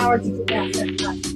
power to do that.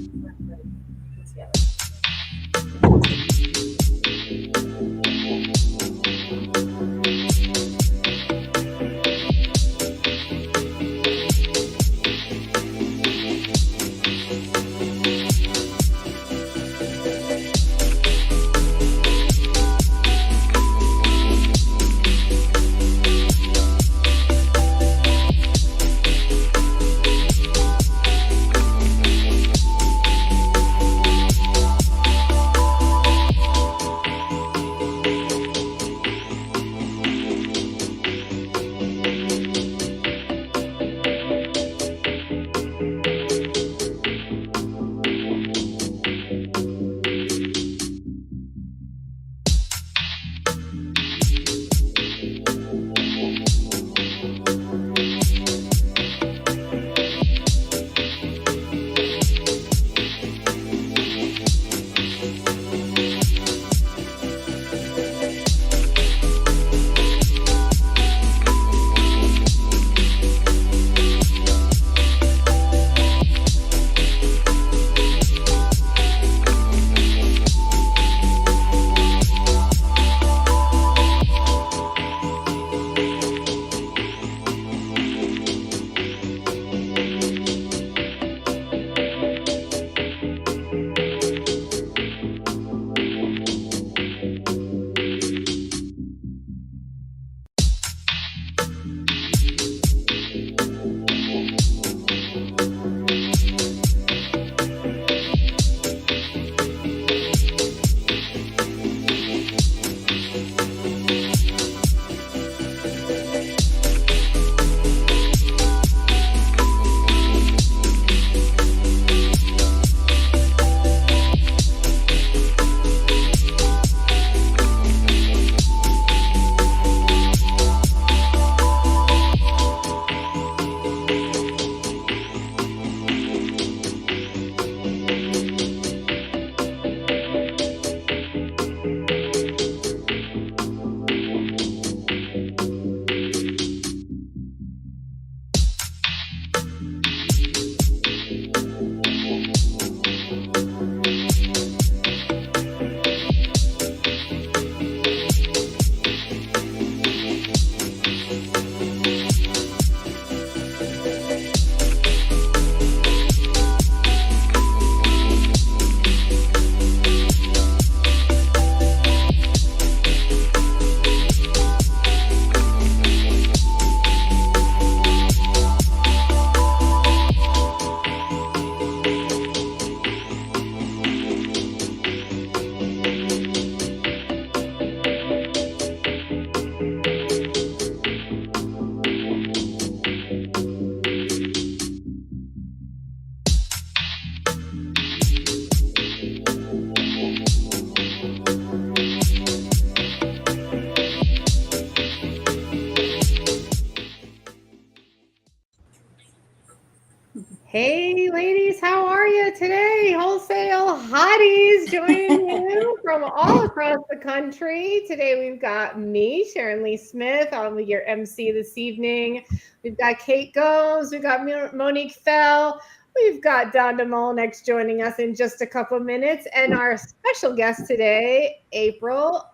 Hey, ladies, how are you today? Wholesale Hotties joining you from all across the country. Today we've got me, Sharon-Lee Smith. I'll be your MC this evening. We've got Kate Gomes. We've got Monique Fell. We've got Donda Molnex joining us in just a couple minutes. And our special guest today, April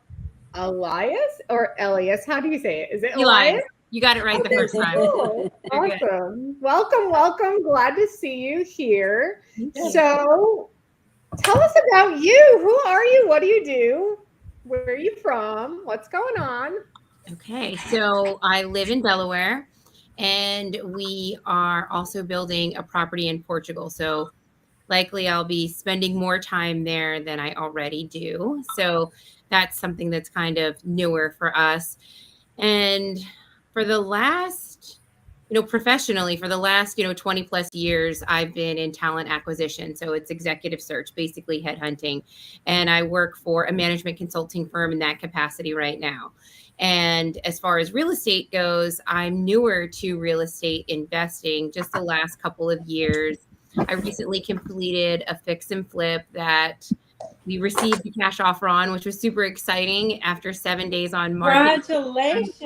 Elias or Elias. How do you say it? Is it Elias? You got it right the first time. Cool. Awesome. Welcome, welcome. Glad to see you here. So tell us about you. Who are you? What do you do? Where are you from? What's going on? Okay, so I live in Delaware, and we are also building a property in Portugal. So likely I'll be spending more time there than I already do. So that's something that's kind of newer for us. And for the last, professionally, for the last, 20 plus years, I've been in talent acquisition. So it's executive search, basically headhunting. And I work for a management consulting firm in that capacity right now. And as far as real estate goes, I'm newer to real estate investing just the last couple of years. I recently completed a fix and flip that we received the cash offer on, which was super exciting after 7 days on market. Congratulations.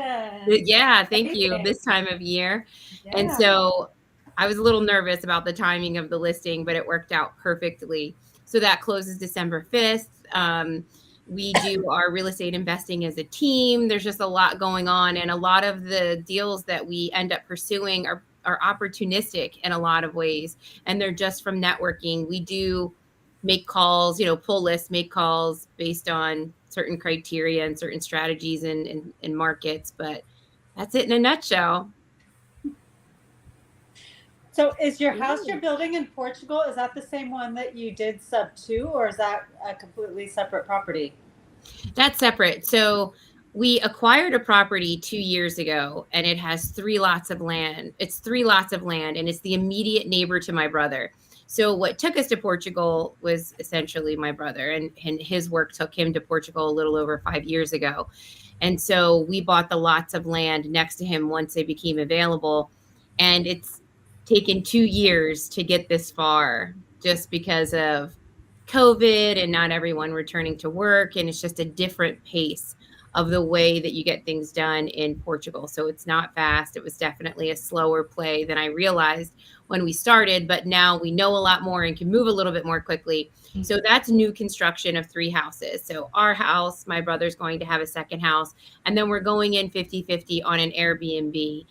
Yeah, thank you. This time of year. Yeah. And so I was a little nervous about the timing of the listing, but it worked out perfectly. So that closes December 5th. We do our real estate investing as a team. There's just a lot going on. And a lot of the deals that we end up pursuing are opportunistic in a lot of ways. And they're just from networking. We do make calls, pull lists, make calls based on certain criteria and certain strategies and markets. But that's it in a nutshell. So is your house you're building in Portugal, is that the same one that you did sub to, or is that a completely separate property? That's separate. So we acquired a property 2 years ago, and it has 3 lots of land. It's 3 lots of land, and it's the immediate neighbor to my brother. So what took us to Portugal was essentially my brother, and his work took him to Portugal a little over 5 years ago. And so we bought the lots of land next to him once they became available. And it's taken 2 years to get this far just because of COVID and not everyone returning to work. And it's just a different pace of the way that you get things done in Portugal. So it's not fast. It was definitely a slower play than I realized when we started, but now we know a lot more and can move a little bit more quickly. So that's new construction of 3 houses. So our house, my brother's going to have a second house, and then we're going in 50-50 on an Airbnb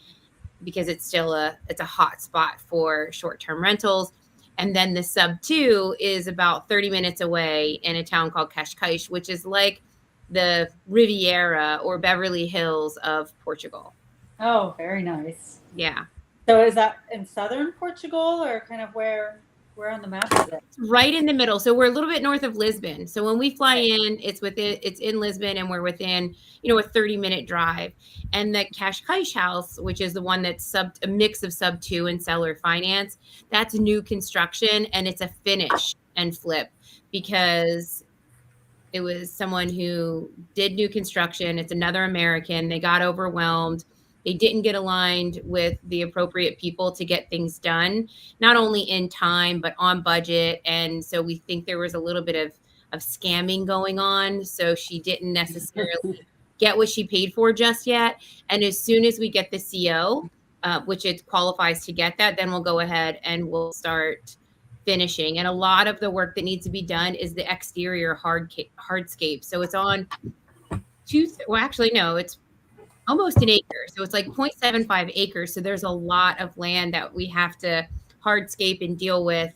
because it's still it's a hot spot for short-term rentals. And then the sub 2 is about 30 minutes away in a town called Cascais, which is like the Riviera or Beverly Hills of Portugal. Oh, very nice. Yeah. So is that in southern Portugal, or kind of where on the map is it? Right in the middle. So we're a little bit north of Lisbon. So when we fly in, it's in Lisbon, and we're within, a 30-minute drive. And the Cascais house, which is the one that's a mix of sub 2 and seller finance, that's new construction, and it's a finish and flip because it was someone who did new construction. It's another American. They got overwhelmed. They didn't get aligned with the appropriate people to get things done, not only in time, but on budget. And so we think there was a little bit of scamming going on. So she didn't necessarily get what she paid for just yet. And as soon as we get the CO, which it qualifies to get that, then we'll go ahead and we'll start finishing. And a lot of the work that needs to be done is the exterior hardscape. So it's on it's almost an acre. So it's like 0.75 acres. So there's a lot of land that we have to hardscape and deal with.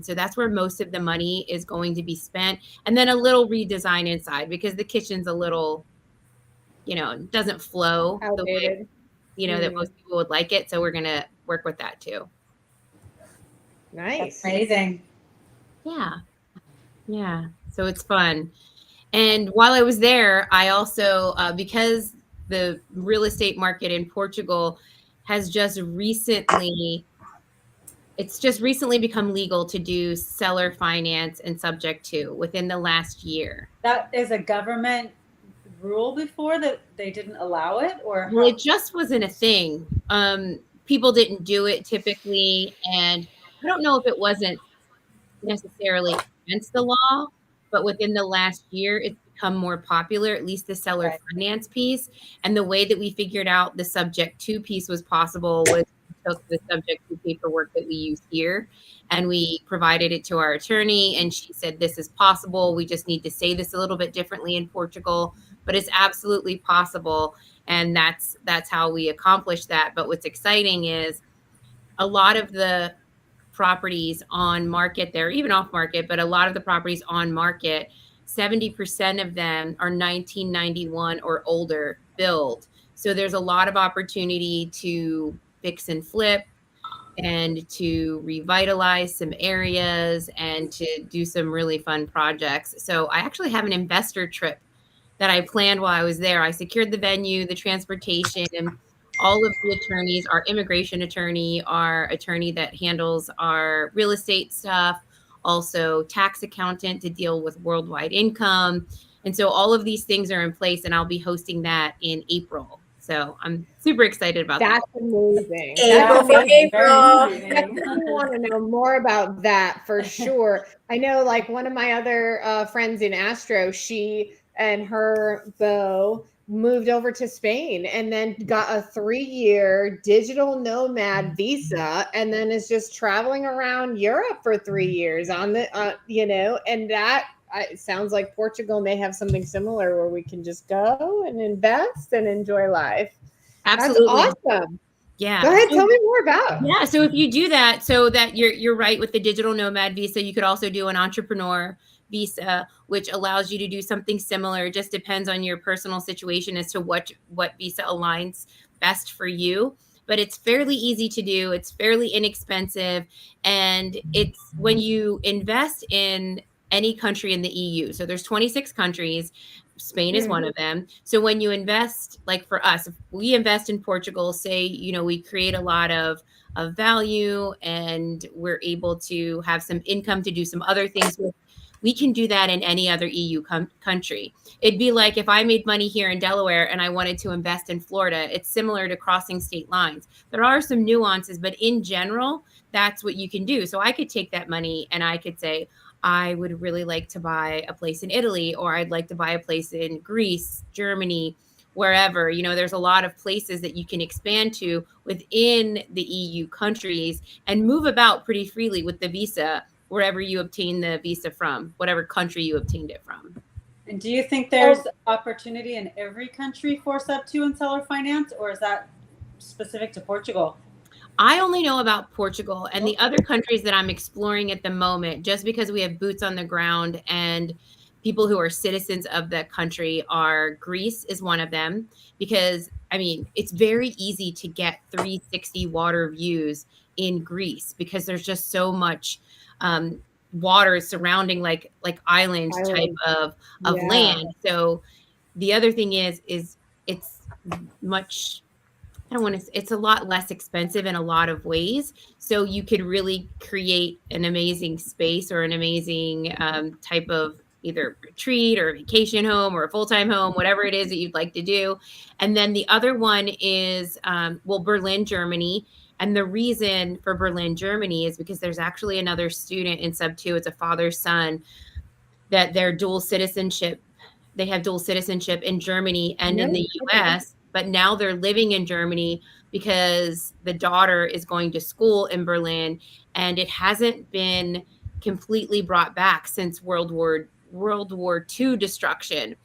So that's where most of the money is going to be spent. And then a little redesign inside because the kitchen's a little, doesn't flow the way, that most people would like it. So we're going to work with that too. Nice. That's amazing. Yeah. Yeah. So it's fun. And while I was there, I also, because the real estate market in Portugal has just recently become legal to do seller finance and subject to within the last year. That is a government rule before that they didn't allow it, or well, it just wasn't a thing. People didn't do it typically, and I don't know if it wasn't necessarily against the law, but within the last year, it's become more popular, at least the seller finance piece. And the way that we figured out the subject to piece was possible was we took the subject to paperwork that we use here and we provided it to our attorney. And she said, this is possible. We just need to say this a little bit differently in Portugal, but it's absolutely possible. And that's how we accomplished that. But what's exciting is a lot of the properties on market there, even off market, but a lot of the properties on market, 70% of them are 1991 or older build. So there's a lot of opportunity to fix and flip and to revitalize some areas and to do some really fun projects. So I actually have an investor trip that I planned while I was there. I secured the venue, the transportation, and all of the attorneys, our immigration attorney, our attorney that handles our real estate stuff, also tax accountant to deal with worldwide income. And so all of these things are in place, and I'll be hosting that in April. So I'm super excited about that. That's amazing. April for April. I want to know more about that for sure. I know like one of my other friends in Astro, she and her beau, moved over to Spain and then got a 3-year digital nomad visa and then is just traveling around Europe for 3 years on the, and that it sounds like Portugal may have something similar where we can just go and invest and enjoy life. Absolutely. That's awesome. Yeah. Go ahead, tell me more about. Yeah. So if you do that, so that you're right with the digital nomad visa, you could also do an entrepreneur visa, which allows you to do something similar. It just depends on your personal situation as to what visa aligns best for you. But it's fairly easy to do. It's fairly inexpensive. And it's when you invest in any country in the EU. So there's 26 countries. Spain is one of them. So when you invest, like for us, if we invest in Portugal, say, we create a lot of value and we're able to have some income to do some other things with, we can do that in any other EU country. It'd be like if I made money here in Delaware and I wanted to invest in Florida, it's similar to crossing state lines. There are some nuances, but in general, that's what you can do. So I could take that money and I could say, I would really like to buy a place in Italy, or I'd like to buy a place in Greece, Germany, wherever. There's a lot of places that you can expand to within the EU countries and move about pretty freely with the visa, wherever you obtain the visa from, whatever country you obtained it from. And do you think there's opportunity in every country for sub 2 and seller finance, or is that specific to Portugal? I only know about Portugal and the other countries that I'm exploring at the moment, just because we have boots on the ground and people who are citizens of the country. Are Greece is one of them, because it's very easy to get 360 water views in Greece because there's just so much water surrounding like island type of land. So the other thing is it's much, it's a lot less expensive in a lot of ways. So you could really create an amazing space or an amazing type of either retreat or vacation home or a full-time home, whatever it is that you'd like to do. And then the other one is, Berlin, Germany. And the reason for Berlin, Germany is because there's actually another student in sub 2. It's a father-son that they have dual citizenship in Germany and in the US. But now they're living in Germany because the daughter is going to school in Berlin, and it hasn't been completely brought back since World War II destruction.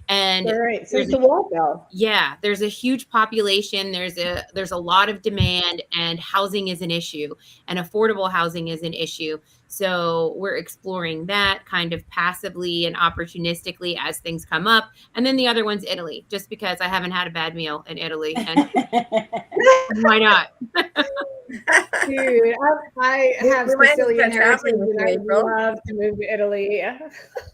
And since the wall fell. Yeah, there's a huge population. There's a lot of demand, and housing is an issue, and affordable housing is an issue. So we're exploring that kind of passively and opportunistically as things come up. And then the other one's Italy, just because I haven't had a bad meal in Italy, and why not? Dude, I have Sicilian heritage, and I love to move to Italy.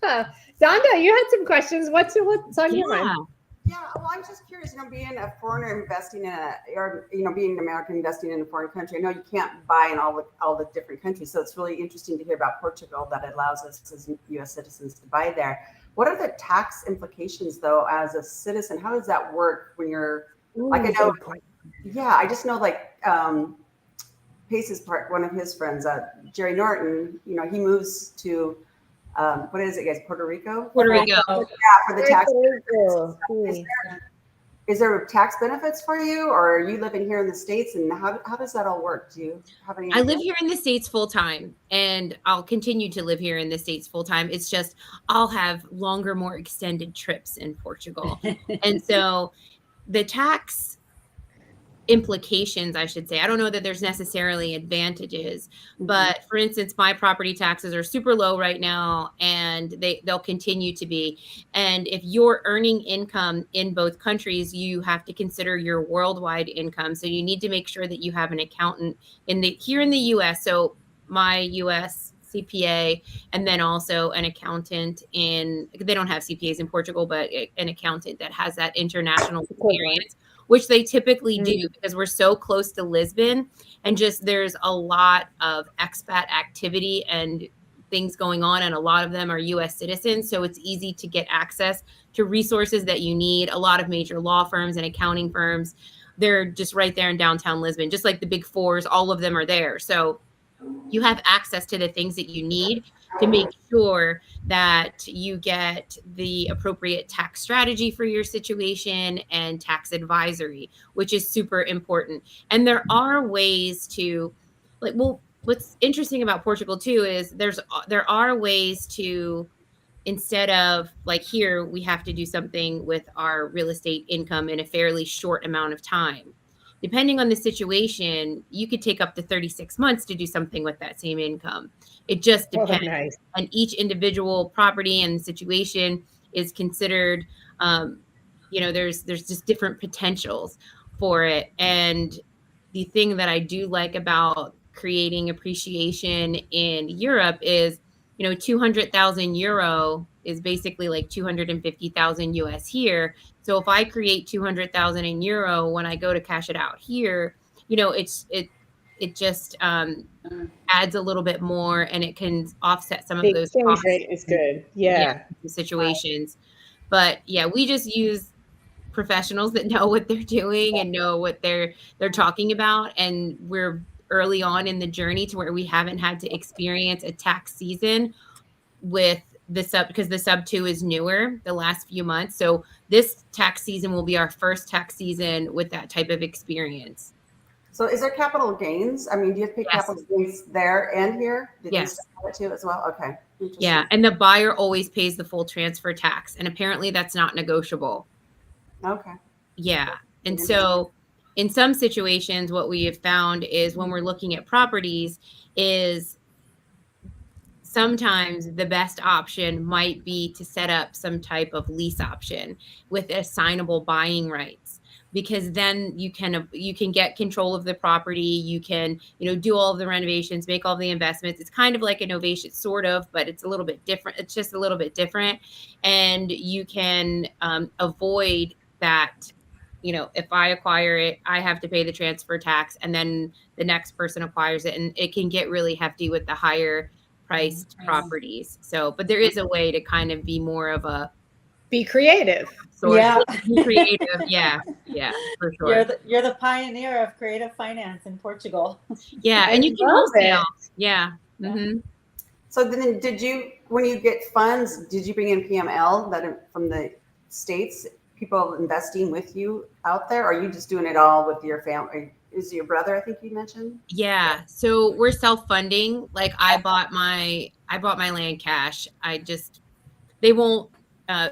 Donda, you had some questions. What's on your mind? Yeah, well, I'm just curious, being a foreigner investing being an American investing in a foreign country, I know you can't buy in all the different countries. So it's really interesting to hear about Portugal, that it allows us as U.S. citizens to buy there. What are the tax implications, though, as a citizen? How does that work when you're, I just know, Pace's one of his friends, Jerry Norton, he moves to, what is it, guys? Puerto Rico? Puerto Rico. Yeah, for the tax. Is there tax benefits for you, or are you living here in the States? And how does that all work? Do you have any? I live here in the States full time, and I'll continue to live here in the States full time. It's just I'll have longer, more extended trips in Portugal. And so the tax implications, I should say, I don't know that there's necessarily advantages, but for instance, my property taxes are super low right now, and they'll continue to be. And if you're earning income in both countries, you have to consider your worldwide income. So you need to make sure that you have an accountant here in the US. So my US CPA, and then also an accountant they don't have CPAs in Portugal, but an accountant that has that international experience, which they typically do because we're so close to Lisbon, and just there's a lot of expat activity and things going on, and a lot of them are US citizens. So it's easy to get access to resources that you need. A lot of major law firms and accounting firms, they're just right there in downtown Lisbon, just like the big fours, all of them are there. So you have access to the things that you need to make sure that you get the appropriate tax strategy for your situation and tax advisory, which is super important. And there are ways to, like, well, what's interesting about Portugal too is there are ways to, instead of like here, we have to do something with our real estate income in a fairly short amount of time. Depending on the situation, you could take up to 36 months to do something with that same income. It just depends. Nice. And each individual property and situation is considered, there's just different potentials for it. And the thing that I do like about creating appreciation in Europe is, 200,000 euro is basically like 250,000 US here. So if I create 200,000 in euro, when I go to cash it out here, it just adds a little bit more, and it can offset some of The those exchange costs. rate is good. Yeah. Situations. But yeah, we just use professionals that know what they're doing and know what they're talking about. And we're early on in the journey to where we haven't had to experience a tax season with the sub, because the sub 2 is newer the last few months. So this tax season will be our first tax season with that type of experience. So is there capital gains? I mean, do you have to pay capital gains there and here? Did you start that too as well? Okay. Yeah. And the buyer always pays the full transfer tax. And apparently that's not negotiable. Okay. Yeah. And so in some situations, what we have found is when we're looking at properties is sometimes the best option might be to set up some type of lease option with assignable buying rights, because then you can get control of the property. You can, do all of the renovations, make all the investments. It's kind of like a novation, sort of, but it's a little bit different. It's just a little bit different. And you can avoid that. If I acquire it, I have to pay the transfer tax, and then the next person acquires it, and it can get really hefty with the higher priced properties. So, but there is a way to kind of be more of a be creative. Be creative. Yeah, for sure. You're the pioneer of creative finance in Portugal. Yeah, and you can wholesale. Yeah. Mm-hmm. So then, when you get funds, did you bring in PML from the States? People investing with you out there? Or are you just doing it all with your family? Is your brother, I think you mentioned? Yeah. So we're self-funding. Like I bought my land cash. They won't,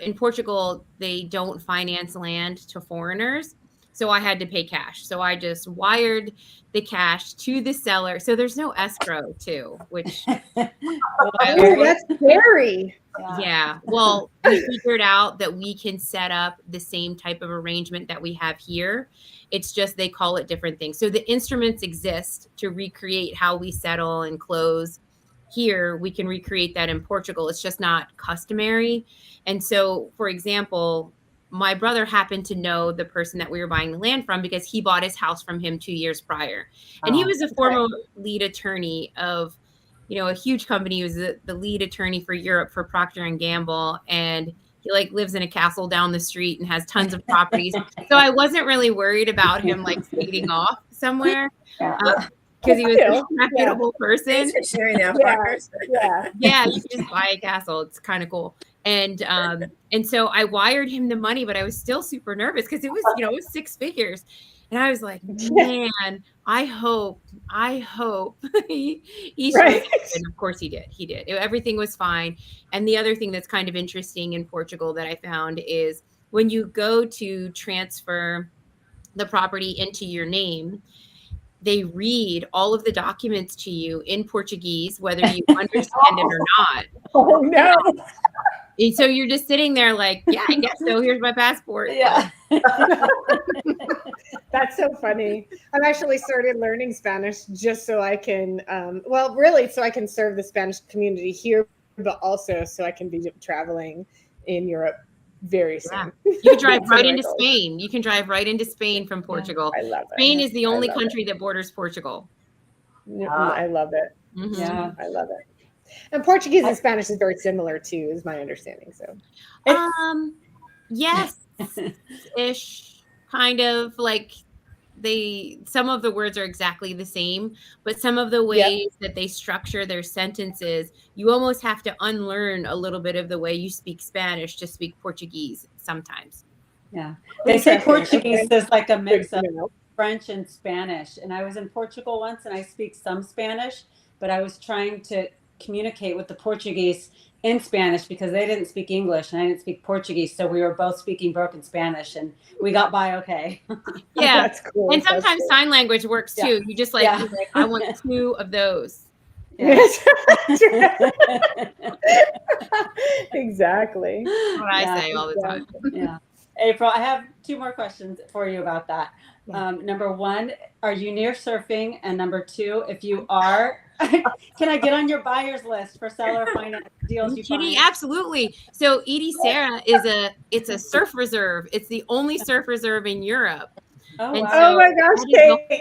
in Portugal, they don't finance land to foreigners. So I had to pay cash. So I just wired the cash to the seller. So there's no escrow too, which that's scary. Yeah. Well, we figured out that we can set up the same type of arrangement that we have here. It's just they call it different things. So the instruments exist to recreate how we settle and close here. We can recreate that in Portugal. It's just not customary. And so, for example, my brother happened to know the person that we were buying the land from because he bought his house from him 2 years prior. And he was a former lead attorney of, a huge company. He was the lead attorney for Europe for Procter & Gamble. And he lives in a castle down the street and has tons of properties. So I wasn't really worried about him skating off somewhere. Because he was a reputable person. Thanks for sharing that, Parker. Yeah, you can just buy a castle. It's kind of cool. And so I wired him the money, but I was still super nervous because it was, it was 6 figures. And I was like, man, I hope he right. And of course he did. Everything was fine. And the other thing that's kind of interesting in Portugal that I found is when you go to transfer the property into your name, they read all of the documents to you in Portuguese, whether you understand it or not. Oh, no. And so you're just sitting there like, yeah, I guess so. Here's my passport. Yeah. That's so funny. I've actually started learning Spanish just so I can, so I can serve the Spanish community here, but also so I can be traveling in Europe very soon. Yeah. You can drive right into Spain. You can drive right into Spain from Portugal. I love it. Spain is the only country that borders Portugal. I love it. Mm-hmm. Yeah. I love it. And Portuguese and Spanish is very similar too, is my understanding. So, yes, ish, kind of some of the words are exactly the same, but some of the ways that they structure their sentences, you almost have to unlearn a little bit of the way you speak Spanish to speak Portuguese sometimes. Yeah. They say Portuguese is like a mix of French and Spanish. And I was in Portugal once and I speak some Spanish, but I was trying to communicate with the Portuguese in Spanish because they didn't speak English and I didn't speak Portuguese. So we were both speaking broken Spanish and we got by okay. Yeah. That's cool. And sometimes sign language works too. You just like, I want 2 of those. Yes. Exactly. That's what I say all the time. Yeah. April, I have 2 more questions for you about that. Number 1, are you near surfing? And number 2, if you are, can I get on your buyer's list for seller finance deals you find? Absolutely. So Edie Sarah it's a surf reserve. It's the only surf reserve in Europe. Oh, and wow. so my gosh, yes. the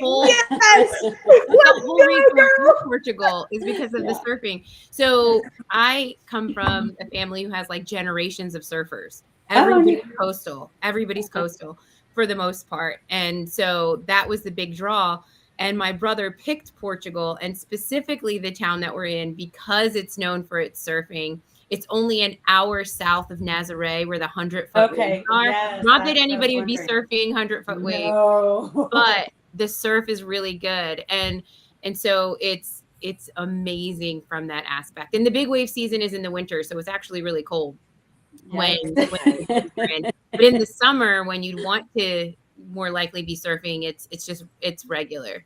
whole reason of Portugal is because of the surfing. So I come from a family who has like generations of surfers. Everybody's coastal for the most part. And so that was the big draw. And my brother picked Portugal and specifically the town that we're in because it's known for its surfing. It's only an hour south of Nazaré where the 100-foot waves are. Yes, Not that anybody would be surfing 100-foot waves, but the surf is really good. And so it's amazing from that aspect. And the big wave season is in the winter, so it's actually really cold when but in the summer when you'd want to more likely be surfing, it's regular.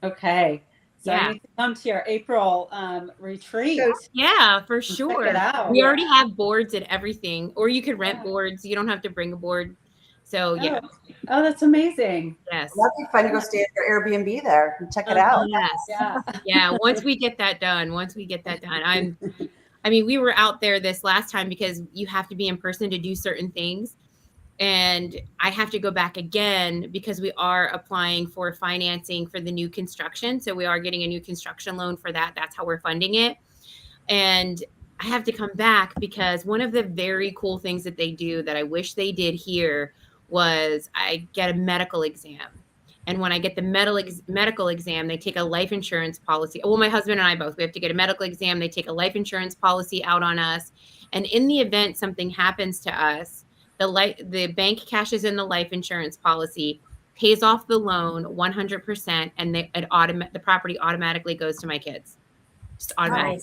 Okay. So I need to come to your April retreat. Yeah, for sure. Check it out. We already have boards and everything, or you could rent boards. You don't have to bring a board. So yeah. Oh, that's amazing. Yes. That'd be fun to go stay at your Airbnb there and check it out. Yes. Yeah. Once we get that done, I mean, we were out there this last time because you have to be in person to do certain things. And I have to go back again because we are applying for financing for the new construction. So we are getting a new construction loan for that. That's how we're funding it. And I have to come back because one of the very cool things that they do that I wish they did here was I get a medical exam. And when I get the medical exam, they take a life insurance policy. Well, my husband and I both, we have to get a medical exam. They take a life insurance policy out on us. And in the event something happens to us, the bank cashes in the life insurance policy, pays off the loan 100%, and the property automatically goes to my kids. Just automatically.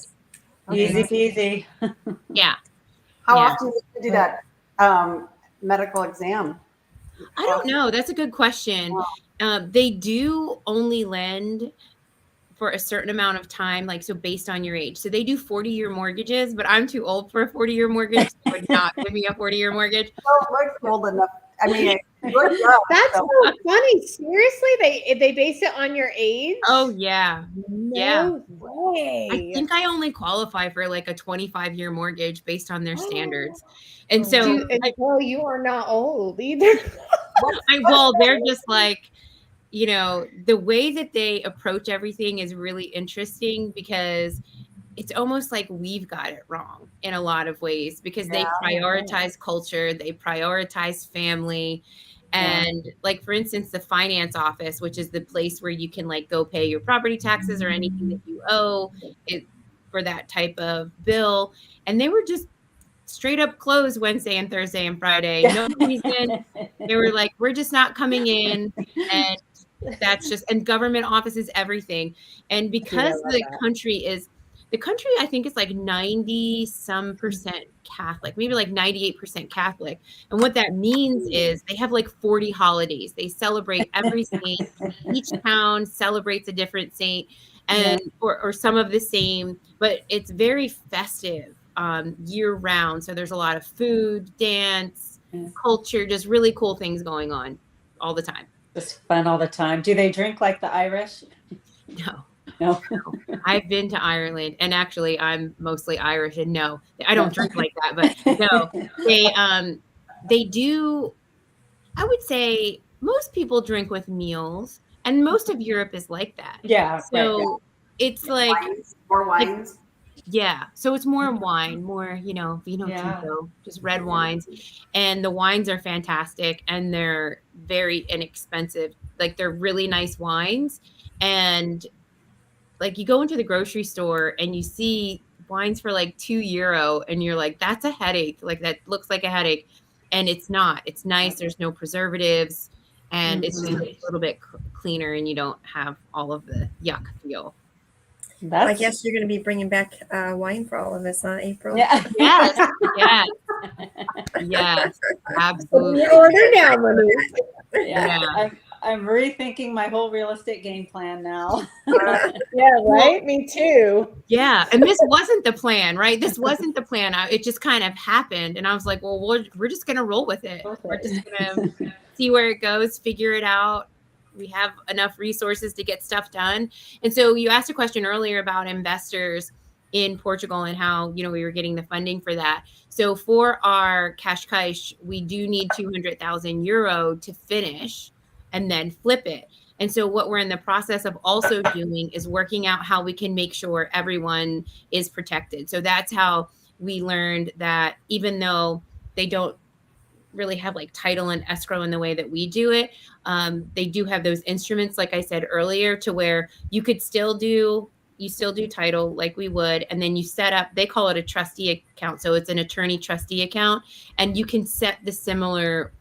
Nice. Easy peasy. Yeah. How often do you do that medical exam? I don't know. That's a good question. Wow. They do only lend for a certain amount of time, like, so based on your age. So they do 40-year mortgages, but I'm too old for a 40-year mortgage. So would not give me a 40-year mortgage. Well, we're old enough. I mean, that's so funny. Seriously, they base it on your age? Oh yeah. No way. I think I only qualify for like a 25-year mortgage based on their standards. And so well, you are not old either. Well, they're just like, you know, the way that they approach everything is really interesting because it's almost like we've got it wrong in a lot of ways because they prioritize culture, they prioritize family. And like, for instance, the finance office, which is the place where you can like go pay your property taxes or anything that you owe for that type of bill. And they were just straight up closed Wednesday and Thursday and Friday. No reason. They were like, we're just not coming in. And that's just, and government offices, everything. And because the country, I think it's like 90% Catholic, maybe like 98% Catholic. And what that means is they have like 40 holidays. They celebrate every saint. Each town celebrates a different saint and or some of the same, but it's very festive year round. So there's a lot of food, dance, culture, just really cool things going on all the time. Just fun all the time. Do they drink like the Irish? No. I've been to Ireland, and actually I'm mostly Irish, and no, I don't drink like that, but no, they do. I would say most people drink with meals, and most of Europe is like that. Yeah. So it's like more wines. Yeah. So it's more wine, more, vino tinto, just red wines. And the wines are fantastic and they're very inexpensive. Like they're really nice wines. And like you go into the grocery store and you see wines for like €2 and you're like, that's a headache. Like that looks like a headache. And it's not. It's nice. There's no preservatives. And it's just a little bit cleaner and you don't have all of the yuck feel. I guess you're going to be bringing back wine for all of us, huh, April? Yeah. Yes. Yes. Yes. Absolutely. Order now, Monique. Yeah. I'm rethinking my whole real estate game plan now. Yeah, right? Me too. Yeah. And this wasn't the plan, right? This wasn't the plan. It just kind of happened. And I was like, well, we're just going to roll with it. We're just going to see where it goes, figure it out. We have enough resources to get stuff done. And so you asked a question earlier about investors in Portugal and how, we were getting the funding for that. So for our Cascais, we do need €200,000 to finish and then flip it. And so what we're in the process of also doing is working out how we can make sure everyone is protected. So that's how we learned that even though they don't really have like title and escrow in the way that we do it, they do have those instruments, like I said earlier, to where you still do title like we would, and then you set up, they call it a trustee account. So it's an attorney trustee account, and you can set the similar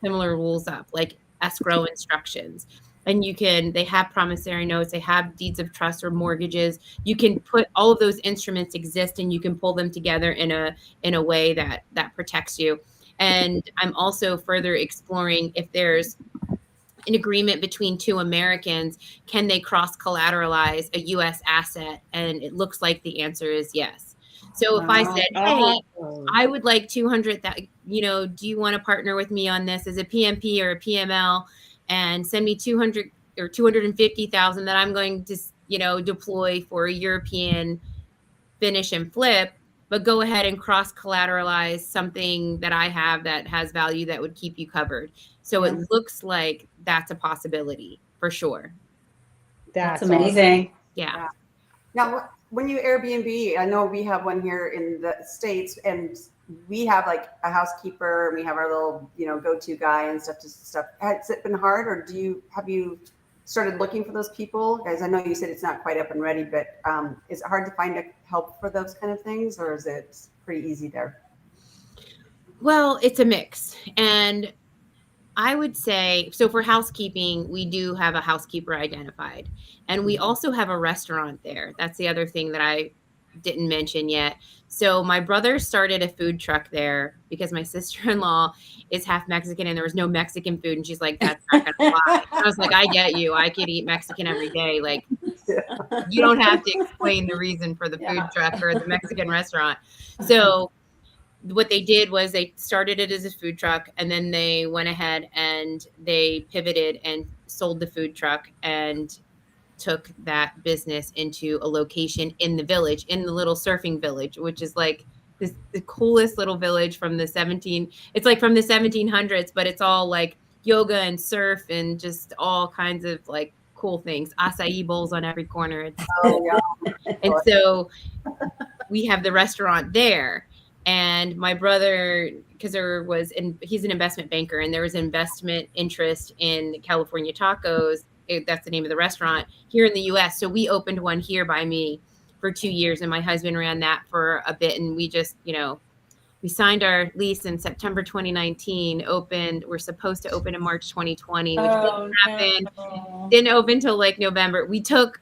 rules up, like escrow instructions. And they have promissory notes, they have deeds of trust or mortgages. You can put all of those instruments exist and you can pull them together in a way that protects you. And I'm also further exploring if there's an agreement between two Americans, can they cross collateralize a U.S. asset? And it looks like the answer is yes. So if I said, hey, I would like 200, do you want to partner with me on this as a PMP or a PML and send me 200 or 250,000 that I'm going to, deploy for a European finish and flip, but go ahead and cross collateralize something that I have that has value that would keep you covered. So it looks like that's a possibility for sure. That's amazing. Awesome. Yeah. Now, when you Airbnb, I know we have one here in the States, and we have like a housekeeper, and we have our little, go-to guy and stuff. Has it been hard, or have you started looking for those people? Guys, I know you said it's not quite up and ready, but is it hard to find help for those kind of things, or is it pretty easy there? Well, it's a mix. And I would say, so for housekeeping, we do have a housekeeper identified. And we also have a restaurant there. That's the other thing that I didn't mention yet. So my brother started a food truck there because my sister-in-law is half Mexican and there was no Mexican food. And she's like, that's not going to fly. I was like, I get you. I could eat Mexican every day. Like, you don't have to explain the reason for the food truck or the Mexican restaurant. So what they did was they started it as a food truck, and then they went ahead and they pivoted and sold the food truck and took that business into a location in the village, in the little surfing village, which is like the coolest little village from the 1700s, but it's all like yoga and surf and just all kinds of like cool things. Acai bowls on every corner. And so we have the restaurant there. And my brother, because he's an investment banker, and there was investment interest in California Tacos. That's the name of the restaurant here in the U.S. So we opened one here by me for 2 years, and my husband ran that for a bit. And we just, we signed our lease in September 2019. We're supposed to open in March 2020, which didn't happen. No. Didn't open till like November. We took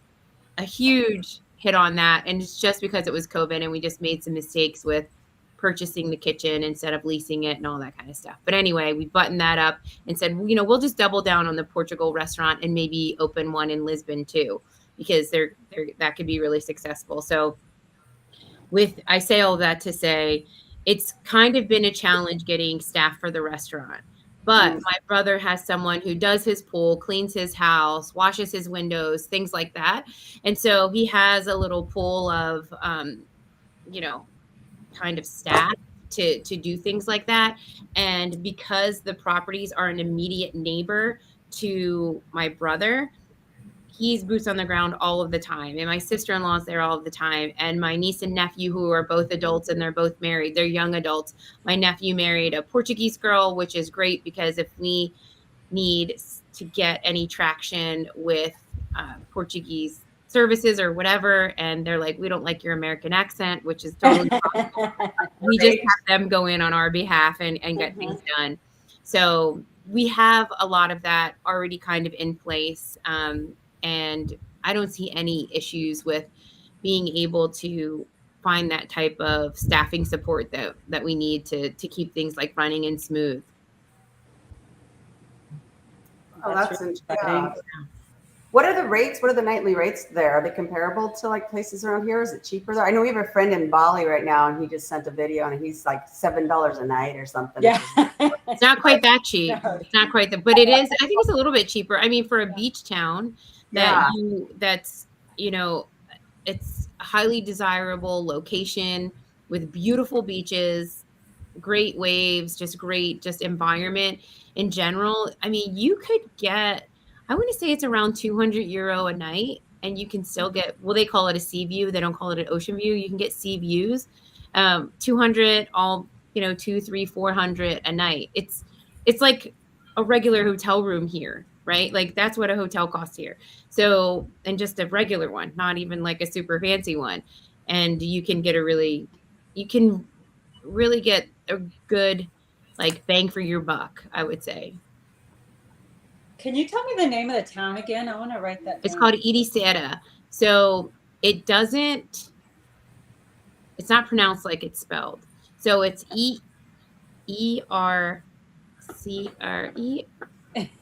a huge hit on that, and it's just because it was COVID, and we just made some mistakes with purchasing the kitchen instead of leasing it and all that kind of stuff. But anyway, we buttoned that up and said, we'll just double down on the Portugal restaurant and maybe open one in Lisbon too, because that could be really successful. So I say all that to say, it's kind of been a challenge getting staff for the restaurant. But my brother has someone who does his pool, cleans his house, washes his windows, things like that. And so he has a little pool of, kind of staff to do things like that. And because the properties are an immediate neighbor to my brother, he's boots on the ground all of the time. And my sister-in-law's there all of the time. And my niece and nephew, who are both adults and they're both married, they're young adults. My nephew married a Portuguese girl, which is great because if we need to get any traction with Portuguese services or whatever, and they're like, we don't like your American accent, which is totally possible. We just have them go in on our behalf and get things done. So we have a lot of that already kind of in place. And I don't see any issues with being able to find that type of staffing support that we need to keep things like running and smooth. Oh, that's interesting. Yeah. What are the rates? What are the nightly rates there? Are they comparable to like places around here? Is it cheaper there? I know we have a friend in Bali right now, and he just sent a video, and he's like $7 a night or something. Yeah, it's not quite that cheap. It's not quite that, but it is. I think it's a little bit cheaper. I mean, for a beach town that's it's a highly desirable location with beautiful beaches, great waves, just environment in general. I mean, you could get, I want to say it's around €200 a night, and you can still get, well, they call it a sea view. They don't call it an ocean view. You can get sea views, 200, all, 200, 300, 400 a night. It's like a regular hotel room here, right? Like that's what a hotel costs here. So, and just a regular one, not even like a super fancy one. And you can get really get a good like bang for your buck, I would say. Can you tell me the name of the town again? I want to write that down. It's called Ericeira. So it's not pronounced like it's spelled. So it's ERCRE. I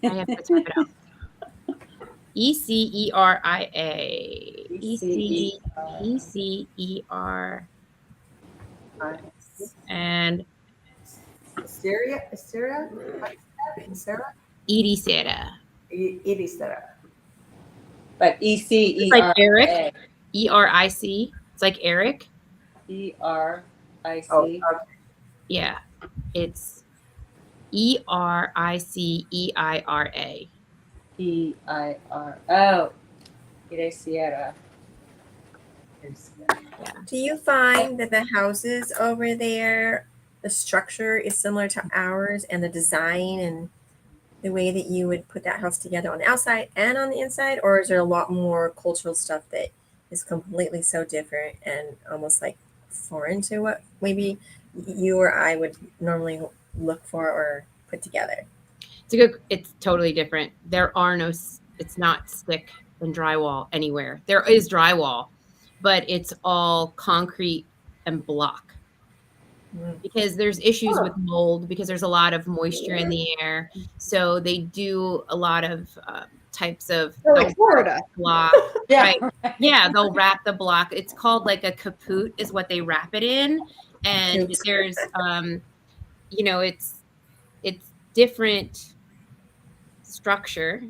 have to type it out. ECERIA. ECER. And Syria? Ericeira. Ericeira. But ECERA. It's like Eric. ERIC. It's like Eric. ERIC. Oh, okay. Yeah. It's ERICEIRA. EIR. Oh, Ericeira. Yeah. Do you find that the houses over there, the structure is similar to ours, and the design and the way that you would put that house together on the outside and on the inside? Or is there a lot more cultural stuff that is completely so different and almost like foreign to what maybe you or I would normally look for or put together? It's totally different. It's not stick and drywall anywhere. There is drywall, but it's all concrete and block. Because there's issues with mold, because there's a lot of moisture in the air. So they do a lot of types of Florida block. Right? Yeah, they'll wrap the block. It's called like a kaput is what they wrap it in. And there's it's different structure.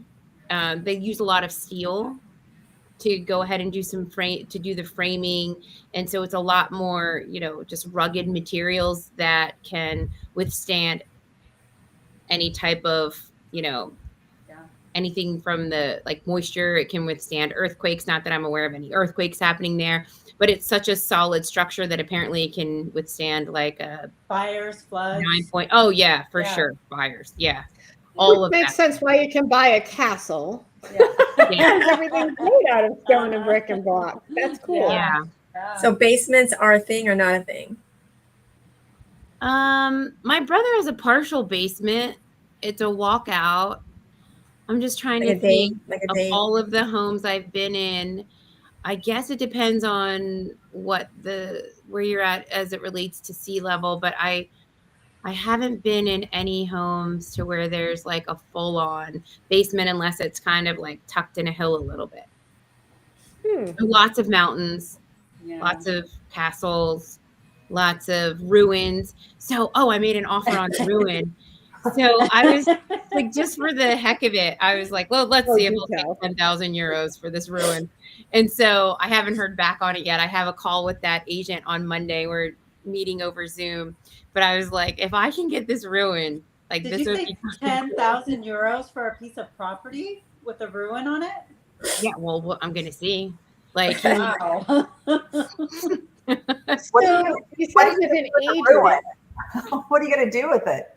They use a lot of steel to go ahead and do the framing. And so it's a lot more, just rugged materials that can withstand any type of, anything from the like moisture. It can withstand earthquakes. Not that I'm aware of any earthquakes happening there, but it's such a solid structure that apparently it can withstand like fires, floods. Oh yeah, for sure. Fires. Yeah. All of makes sense why you can buy a castle. Yeah. Everything's made out of stone and brick and block. That's cool. Yeah. So basements are a thing or not a thing? My brother has a partial basement. It's a walkout. I'm just trying to think of all of the homes I've been in. I guess it depends on where you're at as it relates to sea level, but I haven't been in any homes to where there's like a full-on basement unless it's kind of like tucked in a hill a little bit. Lots of mountains, lots of castles, lots of ruins. So, I made an offer on the ruin. So I was like, just for the heck of it, I was like, well, let's see if we'll take €10,000 for this ruin. And so I haven't heard back on it yet. I have a call with that agent on Monday. We're meeting over Zoom. But I was like, if I can get this ruin, like Did this you would say be €10,000 for a piece of property with a ruin on it? Yeah, well, I'm gonna see. Like, Wow. So you said with an agent. What are you going to do with it?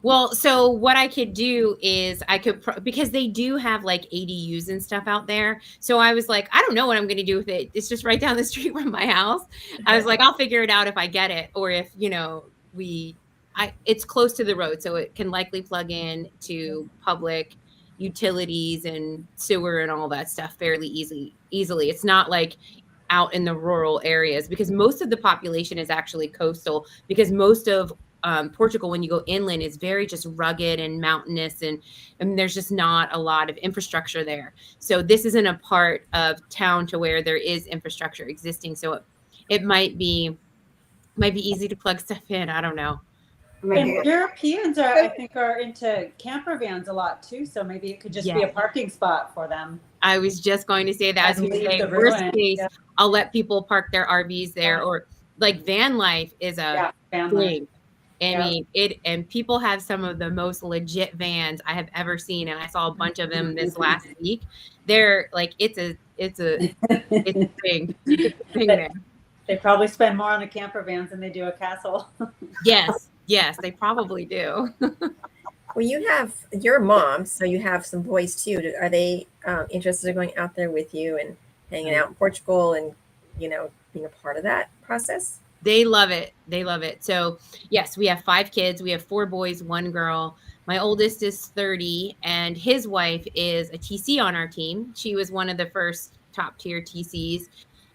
well, so what I could do is I could because they do have like ADUs and stuff out there. So I was like, I don't know what I'm going to do with it. It's just right down the street from my house. I was like, I'll figure it out if I get it, or if it's close to the road, so it can likely plug in to public utilities and sewer and all that stuff fairly easily. It's not like out in the rural areas, because most of the population is actually coastal, because most of Portugal, when you go inland, is very just rugged and mountainous, and there's just not a lot of infrastructure there. So this isn't a part of town to where there is infrastructure existing. So it might be easy to plug stuff in. I don't know. And Europeans I think are into camper vans a lot too. So maybe it could just be a parking spot for them. I was just going to say that. Worst case, I'll let people park their RVs there, or like van life is a thing. I mean, and people have some of the most legit vans I have ever seen, and I saw a bunch of them this last week. They're like, it's a thing. It's a thing there. They probably spend more on the camper vans than they do a castle. Yes, they probably do. Well, you have your mom, so you have some boys too. Are they interested in going out there with you and hanging out in Portugal and, being a part of that process? They love it. So yes, we have 5 kids. We have 4 boys, 1 girl. My oldest is 30, and his wife is a TC on our team. She was one of the first top tier TCs.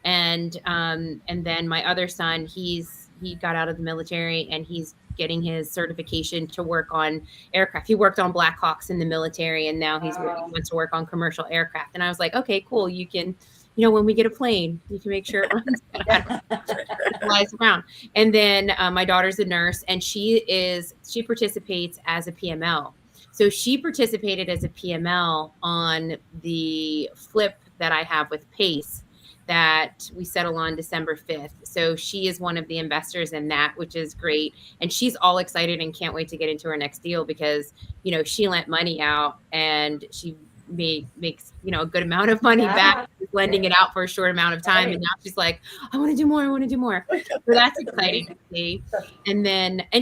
And then my other son, he got out of the military, and he's getting his certification to work on aircraft. He worked on Black Hawks in the military, and now he wants to work on commercial aircraft. And I was like, okay, cool. You can, when we get a plane, you can make sure it runs, flies around. And then my daughter's a nurse, and she participates as a PML. So she participated as a PML on the flip that I have with Pace that we settle on December 5th. So she is one of the investors in that, which is great. And she's all excited and can't wait to get into her next deal, because, she lent money out and she makes, a good amount of money back, lending it out for a short amount of time. And now she's like, I want to do more. So that's exciting to see. And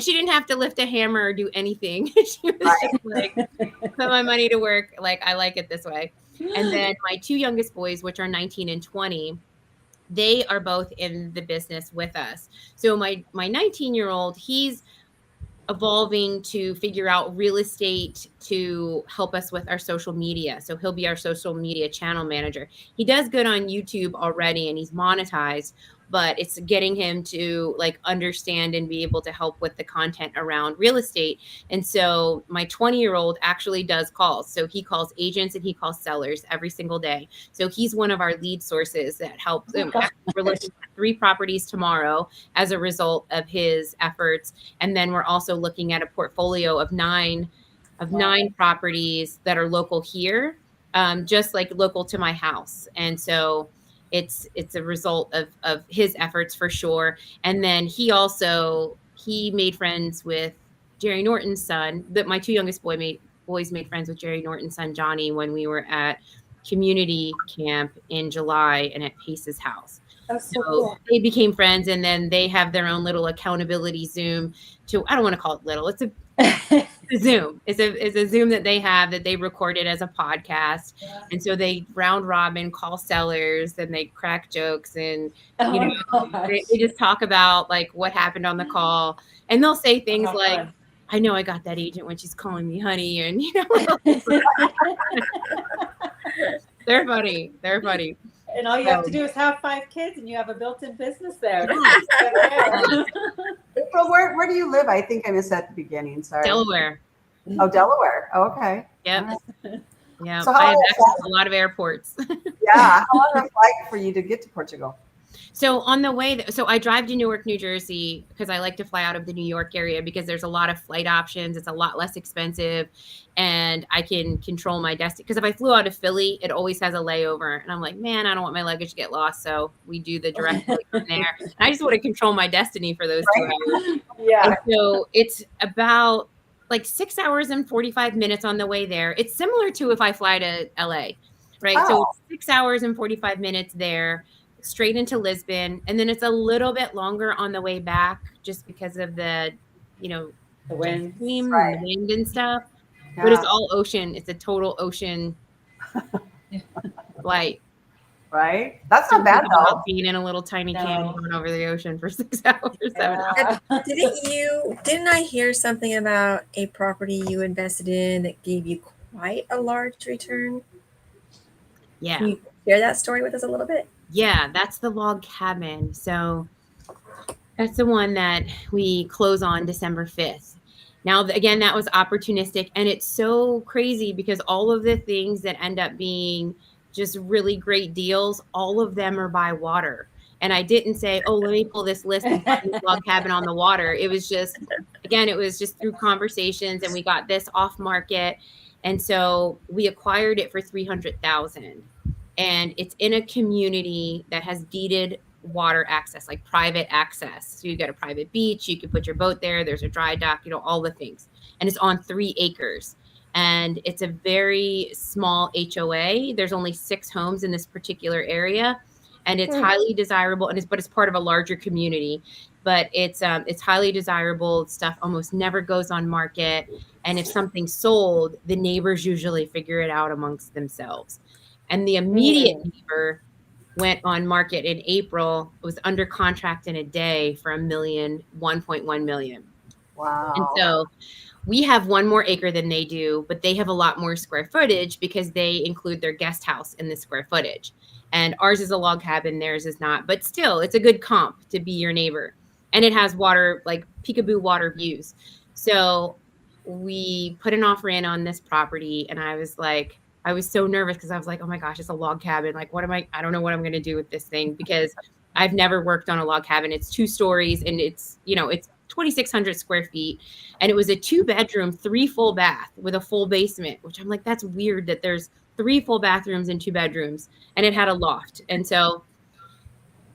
she didn't have to lift a hammer or do anything. She was just like, put my money to work. Like, I like it this way. And then my 2 youngest boys, which are 19 and 20, they are both in the business with us. So my 19-year-old, he's evolving to figure out real estate to help us with our social media. So he'll be our social media channel manager. He does good on YouTube already, and he's monetized, but it's getting him to understand and be able to help with the content around real estate. And so my 20-year-old actually does calls. So he calls agents and he calls sellers every single day. So he's one of our lead sources that helps him. We're looking at 3 properties tomorrow as a result of his efforts. And then we're also looking at a portfolio of 9 properties that are local here, just local to my house. And so it's a result of his efforts for sure. And then he made friends with Jerry Norton's son. But my 2 youngest boys made friends with Jerry Norton's son, Johnny, when we were at community camp in July and at Pace's house. So cool. They became friends, and then they have their own little accountability Zoom I don't want to call it little. It's a Zoom. It's a Zoom that they have that they recorded as a podcast. Yeah. And so they round robin call sellers, and they crack jokes, and they just talk about what happened on the call, and they'll say things like, I know I got that agent when she's calling me honey, and they're funny. And all you have to do is have 5 kids, and you have a built-in business there. April, where do you live? I think I missed that at the beginning. Sorry. Delaware. Oh, Delaware. Oh, okay. Yep. Yeah. So I have access to a lot of airports. Yeah. How long is it like for you to get to Portugal? So on the way, so I drive to Newark, New Jersey, because I like to fly out of the New York area, because there's a lot of flight options. It's a lot less expensive, and I can control my destiny. Because if I flew out of Philly, it always has a layover, and I'm like, man, I don't want my luggage to get lost. So we do the direct flight from there. And I just want to control my destiny for those 2 hours. Yeah. And so it's about 6 hours and 45 minutes on the way there. It's similar to if I fly to LA. right? Oh. So it's 6 hours and 45 minutes there, straight into Lisbon. And then it's a little bit longer on the way back just because of the, the wind, stream Right. and the wind and stuff. Yeah. But it's all ocean. It's a total ocean flight. Right? That's So not bad think though. about being in a little tiny cabin No. going over the ocean for 6 hours, 7 hours. Didn't I hear something about a property you invested in that gave you quite a large return? Yeah. Can you share that story with us a little bit? Yeah, that's the log cabin. So that's the one that we close on December 5th. Now, again, that was opportunistic. And it's so crazy because all of the things that end up being just really great deals, all of them are by water. And I didn't say, oh, let me pull this list and find this log cabin on the water. It was just, again, it was just through conversations, and we got this off market. And so we acquired it for $300,000. And it's in a community that has deeded water access, like private access. So you get a private beach, you can put your boat there, there's a dry dock, all the things. And it's on 3 acres. And it's a very small HOA. There's only 6 homes in this particular area. And it's highly desirable, but it's part of a larger community. But it's highly desirable stuff, almost never goes on market. And if something's sold, the neighbors usually figure it out amongst themselves. And the immediate neighbor went on market in April. It was under contract in a day for $1.1 million. Wow. And so we have 1 more acre than they do, but they have a lot more square footage because they include their guest house in the square footage. And ours is a log cabin, theirs is not. But still, it's a good comp to be your neighbor. And it has water, like peekaboo water views. So we put an offer in on this property, and I was so nervous because I was like, oh my gosh, it's a log cabin. Like, I don't know what I'm going to do with this thing because I've never worked on a log cabin. It's 2 stories and it's 2,600 square feet. And it was a 2-bedroom, 3 full bath with a full basement, which I'm like, that's weird that there's 3 full bathrooms and 2 bedrooms, and it had a loft. And so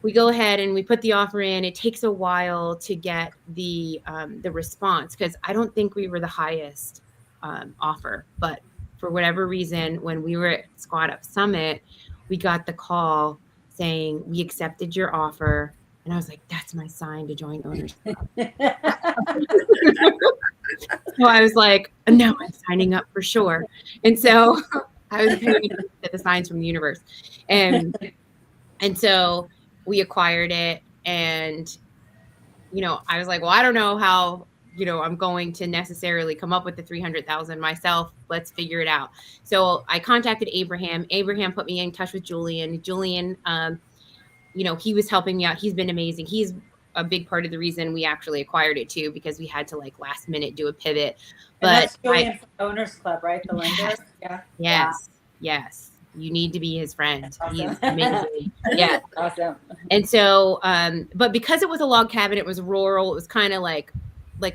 we go ahead and we put the offer in. It takes a while to get the response because I don't think we were the highest offer, but for whatever reason, when we were at Squad Up Summit, we got the call saying, we accepted your offer. And I was like, that's my sign to join Owners Club. So I was like, no, I'm signing up for sure. And so I was paying attention to the signs from the universe. And so we acquired it. And, I was like, well, I don't know how, I'm going to necessarily come up with the 300,000 myself. Let's figure it out. So I contacted Abraham. Abraham put me in touch with Julian. Julian, he was helping me out. He's been amazing. He's a big part of the reason we actually acquired it too, because we had to last minute do a pivot. But and that's Julian from Owners Club, right? The lender. Yeah. Yes. You need to be his friend. Awesome. He's amazing. Yeah. Awesome. And so, but because it was a log cabin, it was rural. It was kind of like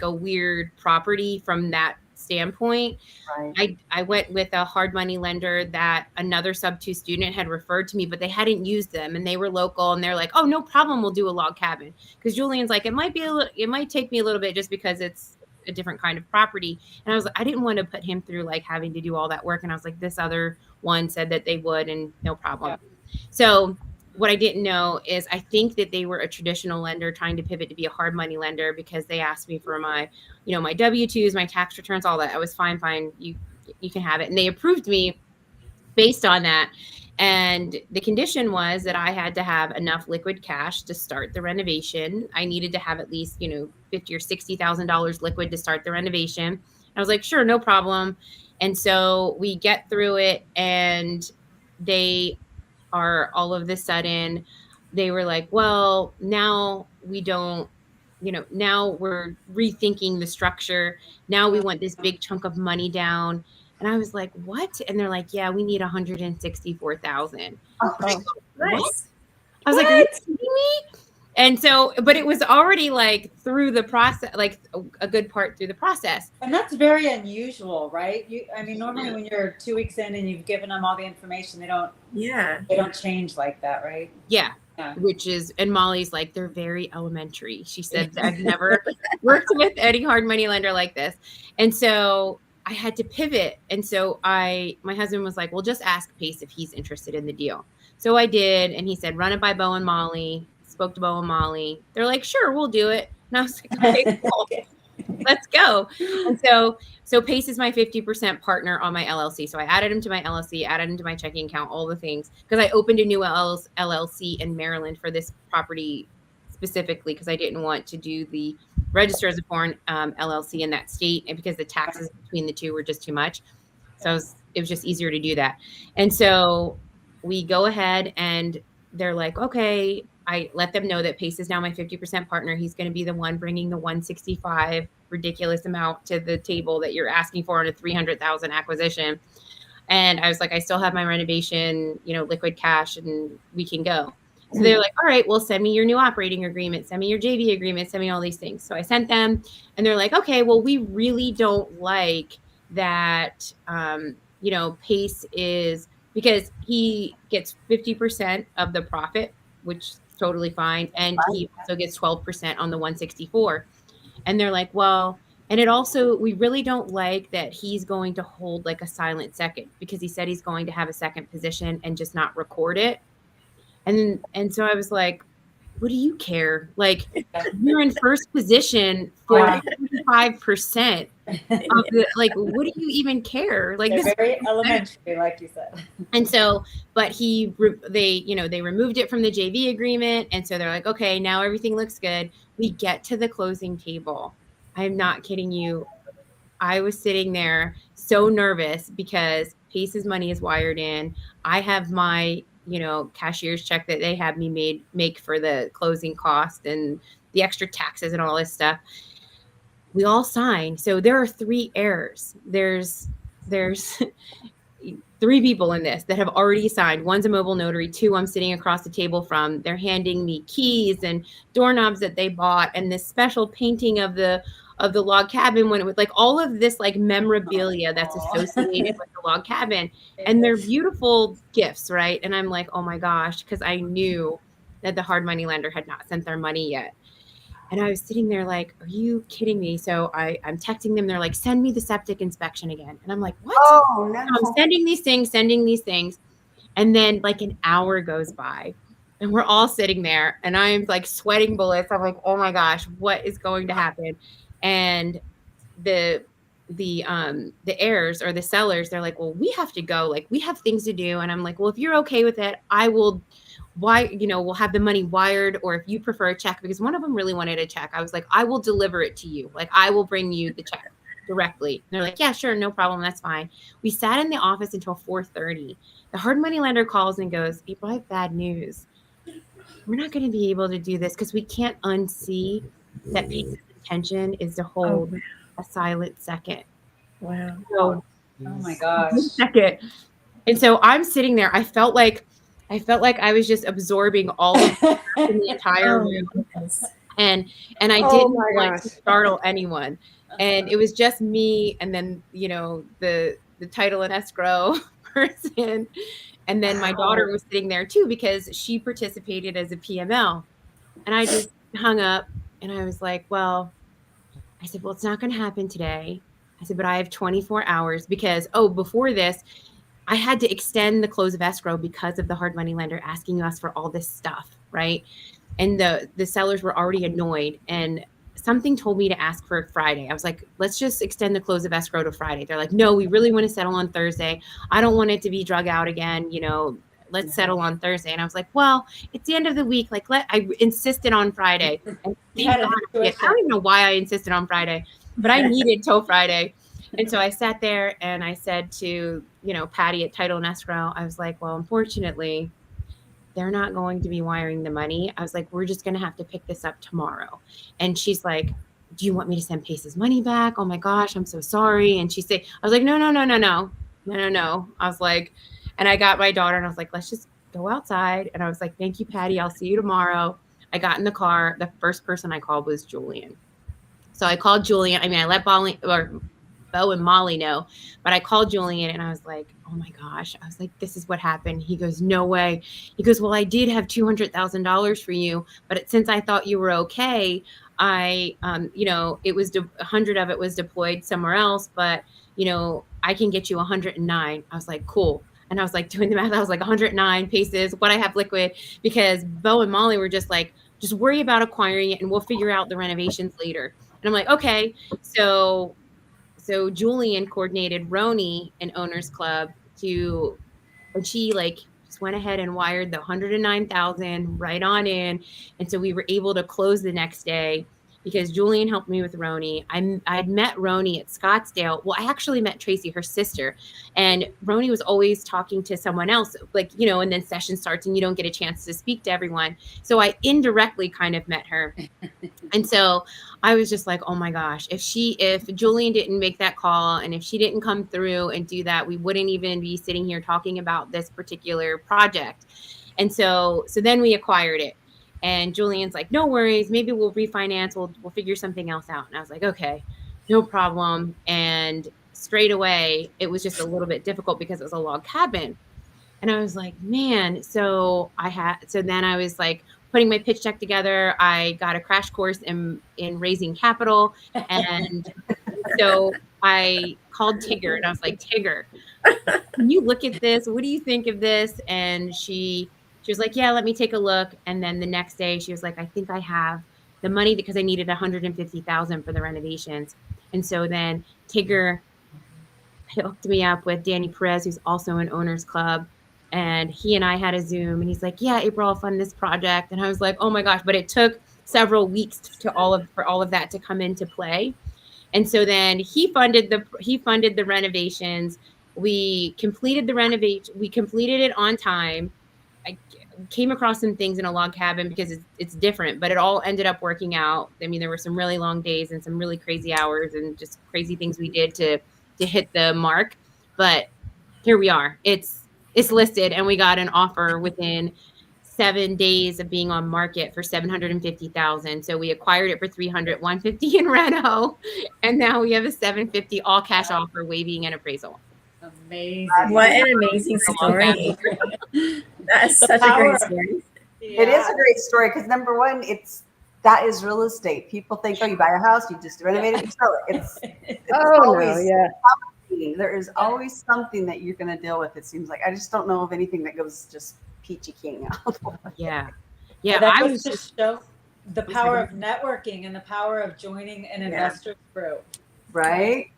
a weird property from that standpoint. Right. I went with a hard money lender that another sub-2 student had referred to me, but they hadn't used them, and they were local, and they're like, oh, no problem, we'll do a log cabin. Because Julian's like, it might take me a little bit just because it's a different kind of property. And I was like, I didn't want to put him through having to do all that work. And I was like, this other one said that they would, and no problem. Yeah. So what I didn't know is I think that they were a traditional lender trying to pivot to be a hard money lender, because they asked me for my, my W-2s, my tax returns, all that. I was fine. You can have it. And they approved me based on that. And the condition was that I had to have enough liquid cash to start the renovation. I needed to have at least, $50,000 or $60,000 liquid to start the renovation. I was like, sure, no problem. And so we get through it, and they are all of a sudden, they were like, well, now we don't, now we're rethinking the structure. Now we want this big chunk of money down. And I was like, what? And they're like, yeah, we need $164,000. Oh, nice. I was like, are you kidding me? And so, but it was already through the process, a good part through the process. And that's very unusual, right? Normally when you're 2 weeks in and you've given them all the information, they don't change like that, right? Yeah. Which is, and Molly's like, they're very elementary. She said, I've never worked with any hard money lender like this. And so I had to pivot. And so my husband was like, well, just ask Pace if he's interested in the deal. So I did. And he said, run it by Bo and Molly. Spoke to Bo and Molly. They're like, sure, we'll do it. And I was like, okay, cool. Let's go. And so Pace is my 50% partner on my LLC. So I added him to my LLC, added him to my checking account, all the things, because I opened a new LLC in Maryland for this property specifically, because I didn't want to do the register as a foreign LLC in that state, and because the taxes between the two were just too much. So it was just easier to do that. And so we go ahead and they're like, okay, I let them know that Pace is now my 50% partner. He's going to be the one bringing the 165 ridiculous amount to the table that you're asking for on a 300,000 acquisition. And I was like, I still have my renovation, liquid cash, and we can go. So they're like, all right, well, send me your new operating agreement, send me your JV agreement, send me all these things. So I sent them, and they're like, okay, well, we really don't like that, Pace is, because he gets 50% of the profit, which is totally fine. And he also gets 12% on the 164. And they're like, well, and it also, we really don't like that he's going to hold like a silent second, because he said he's going to have a second position and just not record it. And so I was like, what do you care? Like, you're in first position for 25% of the, like, what do you even care? Like, they're very elementary, like you said. And so, but they removed it from the JV agreement. And so they're like, okay, now everything looks good. We get to the closing table. I'm not kidding you. I was sitting there so nervous because Pace's money is wired in. I have my, cashier's check that they had me make for the closing cost and the extra taxes and all this stuff. We all signed. So there are 3 heirs. There's 3 people in this that have already signed. One's a mobile notary. 2, I'm sitting across the table from. They're handing me keys and doorknobs that they bought, and this special painting of the log cabin, when it was like all of this like memorabilia that's associated with the log cabin, and they're beautiful gifts, right? And I'm like, oh my gosh, because I knew that the hard money lender had not sent their money yet. And I was sitting there like, are you kidding me? So I'm texting them. They're like, send me the septic inspection again. And I'm like, what? Oh, no. I'm sending these things. And then like an hour goes by and we're all sitting there and I'm like sweating bullets. I'm like, oh my gosh, what is going to happen? And the heirs or the sellers, they're like, well, we have to go. Like, we have things to do. And I'm like, well, if you're okay with it, I will. We'll have the money wired, or if you prefer a check, because one of them really wanted a check. I was like, I will deliver it to you. Like, I will bring you the check directly. And they're like, yeah, sure. No problem. That's fine. We sat in the office until 4:30. The hard money lender calls and goes, April, I have bad news. We're not going to be able to do this because we can't unsee that Pace's intention is to hold a silent second. Wow. So, oh my gosh. Second. And so I'm sitting there. I felt like I was just absorbing all of in the entire room. And I didn't want to startle anyone. And it was just me and then, the title and escrow person. And then my daughter was sitting there too, because she participated as a PML. And I just hung up and I was like, I said, it's not going to happen today. I said, but I have 24 hours because, before this, I had to extend the close of escrow because of the hard money lender asking us for all this stuff, right? And the sellers were already annoyed, and something told me to ask for Friday. I was like, let's just extend the close of escrow to Friday. They're like, no, we really want to settle on Thursday. I don't want it to be drug out again. Let's settle on Thursday. And I was like, well, it's the end of the week. Like, I insisted on Friday. And I don't even know why I insisted on Friday, but I needed till Friday. And so I sat there and I said to, Patty at Title and Escrow, I was like, well, unfortunately, they're not going to be wiring the money. I was like, we're just going to have to pick this up tomorrow. And she's like, do you want me to send Pace's money back? Oh my gosh, I'm so sorry. And she said, I was like, no. I was like, and I got my daughter and I was like, let's just go outside. And I was like, thank you, Patty. I'll see you tomorrow. I got in the car. The first person I called was Julian. So I called Julian. I mean, I let Bo and Molly know. But I called Julian and I was like, oh my gosh. I was like, this is what happened. He goes, no way. He goes, well, I did have $200,000 for you, but since I thought you were okay, I, it was 100 of it was deployed somewhere else, but I can get you 109. I was like, cool. And I was like doing the math. I was like 109 paces, what I have liquid, because Bo and Molly were just like, just worry about acquiring it and we'll figure out the renovations later. And I'm like, okay. So Julian coordinated Roni and Owners Club and she just went ahead and wired the 109,000 right on in. And so we were able to close the next day because Julian helped me with Roni. I'd met Roni at Scottsdale. Well, I actually met Tracy, her sister, and Roni was always talking to someone else, and then session starts and you don't get a chance to speak to everyone. So I indirectly kind of met her. And so I was just like, oh my gosh, if Julian didn't make that call and if she didn't come through and do that, we wouldn't even be sitting here talking about this particular project. And so then we acquired it. And Julian's like, no worries, maybe we'll refinance, we'll figure something else out. And I was like, okay, no problem. And straight away, it was just a little bit difficult because it was a log cabin. And I was like, man, so then I was like putting my pitch deck together. I got a crash course in raising capital. And so I called Tigger and I was like, Tigger, can you look at this? What do you think of this? And she was like, yeah, let me take a look. And then the next day she was like, I think I have the money because I needed 150,000 for the renovations. And so then Tigger hooked me up with Danny Perez, who's also in Owners Club. And he and I had a Zoom and he's like, yeah, April, I'll fund this project. And I was like, oh my gosh, but it took several weeks for all of that to come into play. And so then he funded the renovations. We completed the renovation. We completed it on time. I came across some things in a log cabin because it's different, but it all ended up working out. I mean, there were some really long days and some really crazy hours and just crazy things we did to hit the mark. But here we are. It's listed and we got an offer within 7 days of being on market for 750,000. So we acquired it for 300, 150 in reno, and now we have a 750 all cash offer, waiving an appraisal. Amazing! What an amazing story! That's such a great story. Yeah. It is a great story because number one, that is real estate. People think, oh, you buy a house, you just renovate it and sell it. It's always there is always something that you're going to deal with. It seems like I just don't know of anything that goes just peachy keen. Yeah. That goes to show the power of networking and the power of joining an investor group. Right.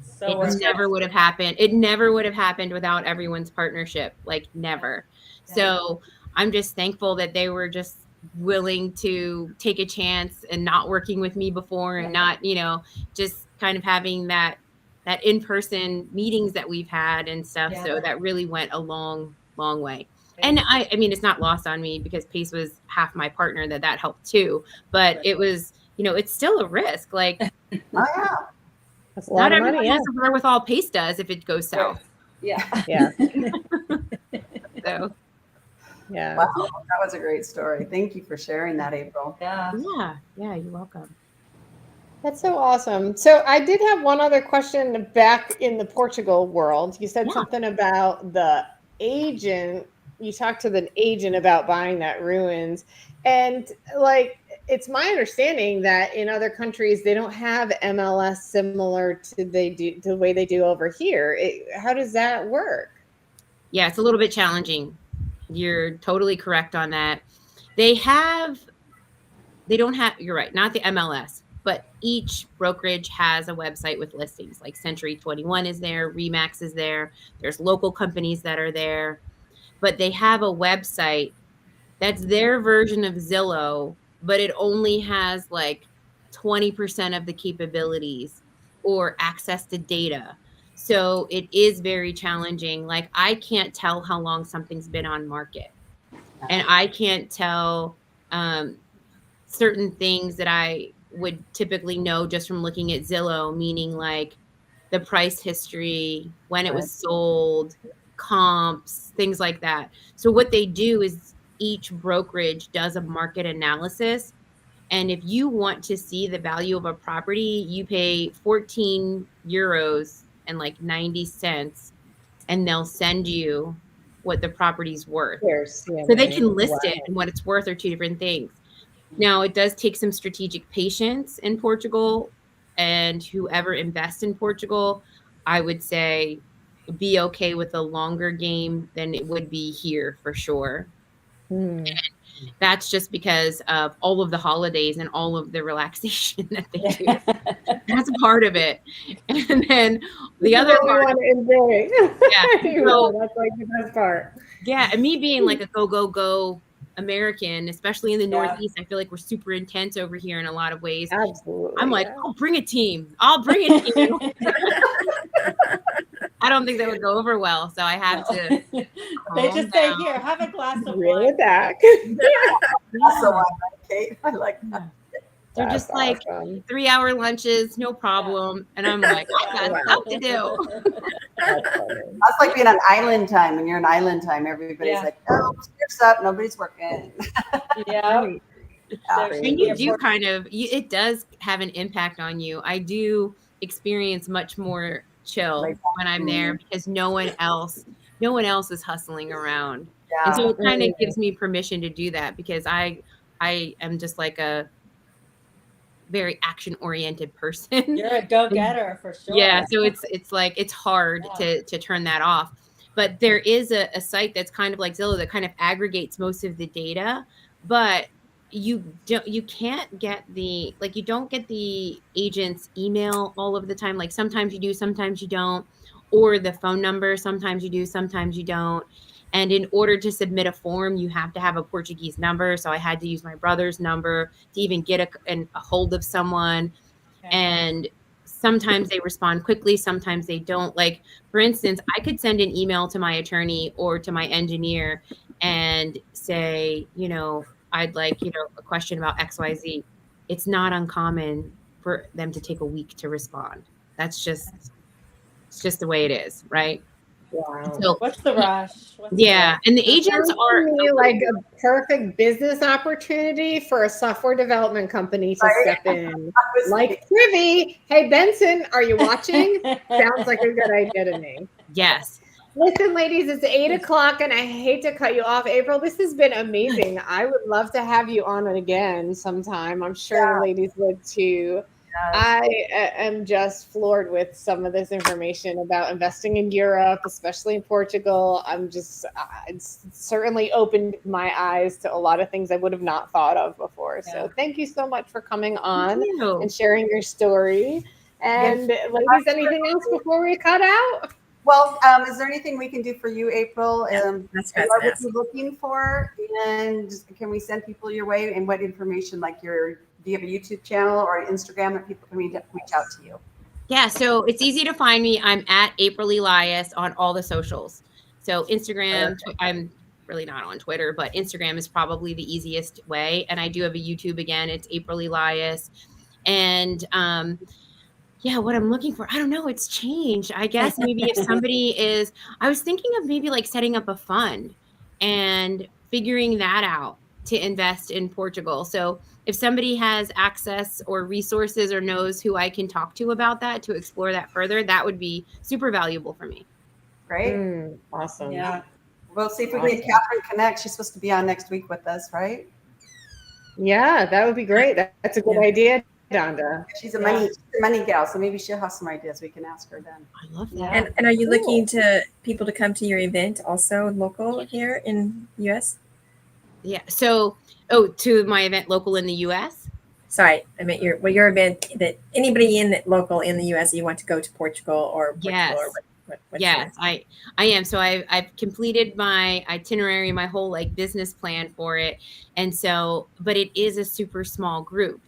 So it never would have happened. It never would have happened without everyone's partnership. Like never. Yeah. So I'm just thankful that they were just willing to take a chance and not working with me before and not, just kind of having that in-person meetings that we've had and stuff. Yeah. So that really went a long, long way. And I mean, it's not lost on me because Pace was half my partner that helped too, but it was, it's still a risk. Like, oh yeah. That's a lot of money. Has the wherewithal Pace does if it goes south. Yeah. Yeah. So. Yeah. Wow, that was a great story. Thank you for sharing that, April. Yeah. Yeah. You're welcome. That's so awesome. So I did have one other question back in the Portugal world. You said something about the agent. You talked to the agent about buying that ruins. And it's my understanding that in other countries, they don't have MLS similar to the way they do over here. How does that work? Yeah, it's a little bit challenging. You're totally correct on that. You're right, not the MLS. But each brokerage has a website with listings. Like Century 21 is there, Remax is there. There's local companies that are there. But they have a website that's their version of Zillow, but it only has 20% of the capabilities or access to data. So it is very challenging. I can't tell how long something's been on market. And I can't tell certain things that I would typically know just from looking at Zillow, meaning the price history, when it was sold, comps, things like that. So what they do is each brokerage does a market analysis And if you want to see the value of a property, you pay 14 euros and like 90 cents, and they'll send you what the property's worth. So they can list it, and what it's worth are two different things. Now, it does take some strategic patience in Portugal, and whoever invests in Portugal, I would say be okay with a longer game than it would be here for sure. That's just because of all of the holidays and all of the relaxation that they do. That's part of it. And then the other part, want to enjoy. Yeah, so, that's like the best part. Yeah, and me being like a go American, especially in the Northeast, I feel like we're super intense over here in a lot of ways. Absolutely. I'm like, I'll bring a team. I'll bring a team. I don't think that would go over well, so I have to. They just say, "Here, have a glass of wine." It back. Also, Kate, I like that. They're just like 3-hour lunches, no problem. And I'm like, I got stuff to do. That's like being on island time. When you're on island time, everybody's like, "Oh, steers up, nobody's working." And you do kind of, it does have an impact on you. I do experience much more chill when I'm there because no one else is hustling around. And so it kind of gives me permission to do that because I am just like a very action oriented person. You're a go-getter for sure. Yeah. So it's like, it's hard to turn that off. But there is a site that's kind of like Zillow that kind of aggregates most of the data, but you can't get you don't get the agent's email all of the time. Like sometimes you do, sometimes you don't, or the phone number. Sometimes you do, sometimes you don't. And in order to submit a form, you have to have a Portuguese number. So I had to use my brother's number to even get a hold of someone. Okay. And sometimes they respond quickly. Sometimes they don't. Like, for instance, I could send an email to my attorney or to my engineer and say, I'd like, a question about XYZ. It's not uncommon for them to take a week to respond. It's just the way it is, right? Wow. So, what's the rush? And the agents are like a perfect business opportunity for a software development company to step in. Like Privy. Hey, Benson, are you watching? Sounds like a good idea to me. Yes. Listen, ladies, it's 8:00 and I hate to cut you off. April, this has been amazing. I would love to have you on again sometime. I'm sure the ladies would too. I am just floored with some of this information about investing in Europe, especially in Portugal. It's certainly opened my eyes to a lot of things I would have not thought of before. Yeah. So thank you so much for coming on and sharing your story. And ladies, anything else before we cut out? Well, is there anything we can do for you, April? That's what are you looking for? And can we send people your way? And what information, do you have a YouTube channel or Instagram that people can reach out to you? Yeah, so it's easy to find me. I'm at April Elias on all the socials. So Instagram, I'm really not on Twitter, but Instagram is probably the easiest way. And I do have a YouTube again. It's April Elias. And what I'm looking for, I don't know. It's changed. I guess maybe if somebody I was thinking of maybe like setting up a fund and figuring that out to invest in Portugal. So if somebody has access or resources or knows who I can talk to about that, to explore that further, that would be super valuable for me. Great. Awesome. Yeah. We'll see if we can get Catherine connect. She's supposed to be on next week with us, right? Yeah, that would be great. That's a good idea, Donda. She's a money gal, so maybe she'll have some ideas. We can ask her then. I love that. And are you looking to people to come to your event also local here in US? Yeah. So, to my event local in the US? Sorry, I meant your event that anybody local in the US you want to go to Portugal or Portugal. Yes. Or yes, I am. So I've completed my itinerary, my whole business plan for it. And so, but it is a super small group,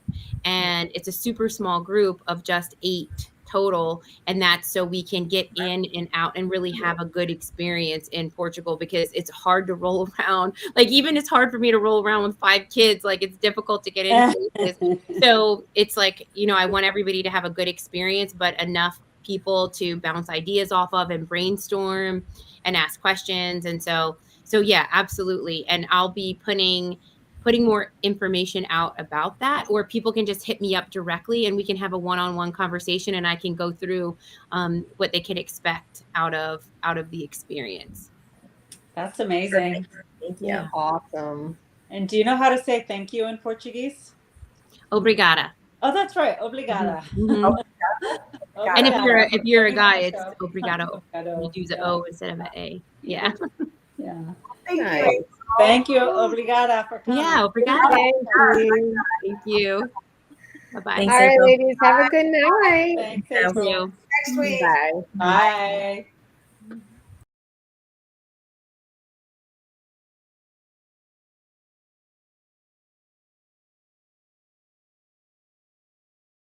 and it's a super small group of just 8 total. And that's so we can get in and out and really have a good experience in Portugal, because it's hard to roll around. Even it's hard for me to roll around with 5 kids. It's difficult to get into places. So it's I want everybody to have a good experience, but enough people to bounce ideas off of and brainstorm and ask questions. And so yeah, absolutely. And I'll be putting putting more information out about that, or people can just hit me up directly and we can have a one-on-one conversation and I can go through what they can expect out of the experience. That's amazing. Thank you. Yeah. Awesome. And do you know how to say thank you in Portuguese? Obrigada. Oh, that's right. Obrigada. Mhm. And if you're a guy, it's obrigado. Obrigado. You use an O instead of an A. Yeah. Yeah. Thank Nice. you. Thank you, obrigada, for coming. Yeah, obrigada. Thank you. Thank you. Bye-bye. Thanks, All right, April. ladies, have a good night. Thanks, Thank April. you. Next week. Bye. Bye.